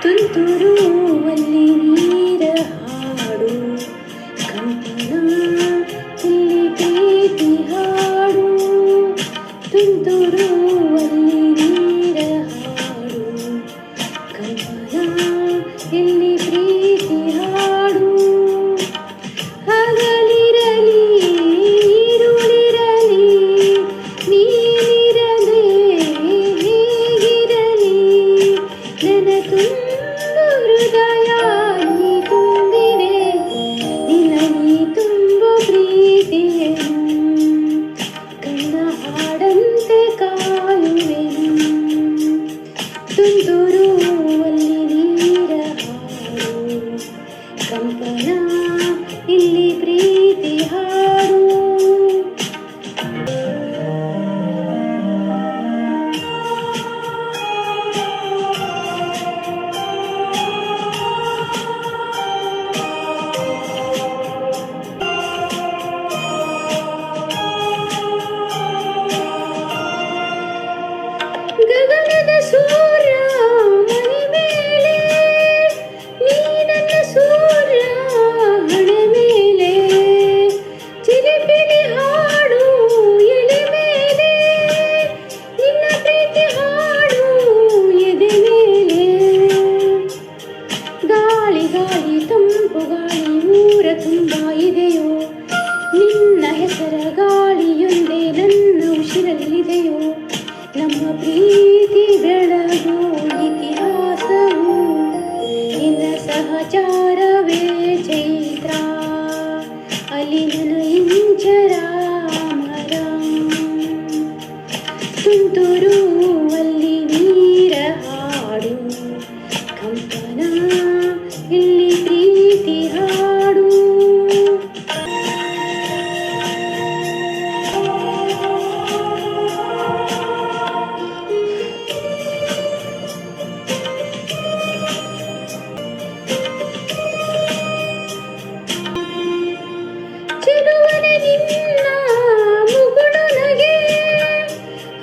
ತುಂತುರುವಲ್ಲಿ ನೀರ ಹಾಡು ಕಂಪನ ಇಲ್ಲಿ ಪ್ರೀತಿ ಹಾಡು ತುಂತುರುವಲ್ಲಿ ನೀರ ಹಾಡು ಕಂಪನ ಇಲ್ಲಿ ಪ್ರೀತಿ ಹಾಡು ಹಗಲಿರಲಿ ഇരുളിರಲಿ ನೀನಿರದೆ ಹೇಗಿರಲಿ ನನ್ನ ತುಂಬು ಹೃದಯ ನೀ ತುಂಬಿದೆ ನಿನ್ನ ನೀ ತುಂಬು ಪ್ರೀತಿಯನು ಕಣ್ಣ ಹಾಡಂತೆ ಕಾಯುವೆನು ತುಂತುರುವಲ್ಲಿ ನೀರ ಹಾಡು ಕಂಪನ ಇಲ್ಲಿ ಪ್ರೀತಿ ಹಾಡು ಗಗನದ ಸೂರ್ಯ ಮನೆ ಮೇಲೆ ನೀ ನನ್ನ ಸೂರ್ಯ ಹಣೆ ಮೇಲೆ ಚಿಲಿಪಿಲಿ ಹಾಡು ಎಲೆ ಮೇಲೆ ನಿನ್ನ ಪ್ರೀತಿ ಹಾಡು ಎದೆ ಮೇಲೆ ಗಾಳಿ ಗಾಳಿ ತಂಪು ಗಾಳಿ ಊರ ತುಂಬ ಇದೆಯೋ ನಿನ್ನ ಹೆಸರ ಗಾಳಿಯೊಂದೇ ನನ್ನ ಉಸಿರಲ್ಲಿದೆಯೋ ನಮ್ಮ ಪ್ರೀತಿ ಬೆಳಗು ಇತಿಹಾಸವು ನಿನ್ನ ಸಹಚಾರವೇ ಚೈತ್ರ ಅಲ್ಲಿ ನನ್ನ ಇಂಚರ ಮರ ತುಂತುರುವಲ್ಲಿ ನೀರ ಹಾಡು ಕಂಪನ ಇಲ್ಲಿ ಪ್ರೀತಿ ಹಾಡು ಚೆಲುವನೆ ನಿನ್ನ ಮುಗುಳು ನಗೆ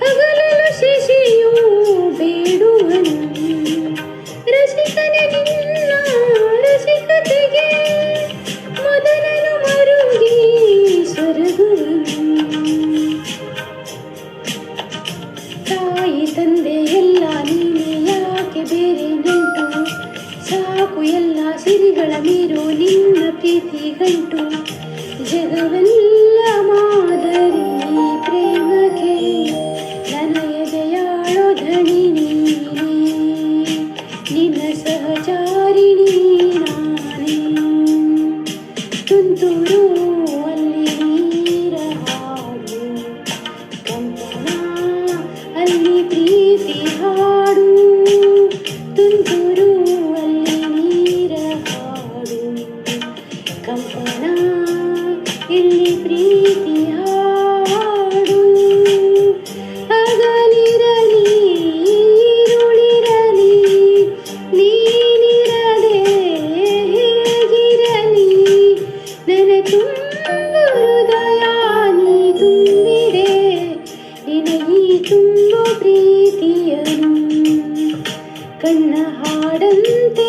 ಹಗಲಲು ಶಶಿಯು ಬೇಡುವನು ರಸಿಕನೆ ನಿನ್ನ ರಸಿಕತೆಗೆ ಮೊದಲನು ಮರುಗಿ ಸೊರಗುವನು ತಾಯಿ ತಂದೆ ಎಲ್ಲ ನೀನೆ ಯಾಕೆ ಬೇರೆ ನಂಟು ಸಾಕು ಎಲ್ಲ ಸಿರಿಗಳ ಮೀರು ನಿನ್ನ ಪ್ರೀತಿ ಗಂಟು ಜಗವೆಲ್ಲ ಮಾದರಿ ಪ್ರೇಮಕ್ಕೆ ನನ್ನ ಎದೆಯಾಳೋ ಧಣಿ ನೀನೇ ನಿನ್ನ ಸಹಚಾರಿಣಿ ನಾನೇ ತುಂತುರುವಲ್ಲಿ ನೀರ ಹಾಡು ಕಂಪನ ಅಲ್ಲಿ ಪ್ರೀತಿ ಹಾಡು ತುಂತುರುವಲ್ಲಿ ನೀರ ಹಾಡು ಕಂಪನ ಇಲ್ಲಿ ಪ್ರೀತಿ ಹಾಡು ಹಗಲಿರಲಿ ഇരുಳಿರಲಿ ನೀನಿರದೆ ಹೇಗಿರಲಿ ನನ್ನ ತುಂಬು ಹೃದಯ ನೀ ತುಂಬಿದೆ ನಿನ್ನ ಈ ತುಂಬು ಪ್ರೀತಿಯನು ಕಣ್ಣ ಹಾಡಂತೆ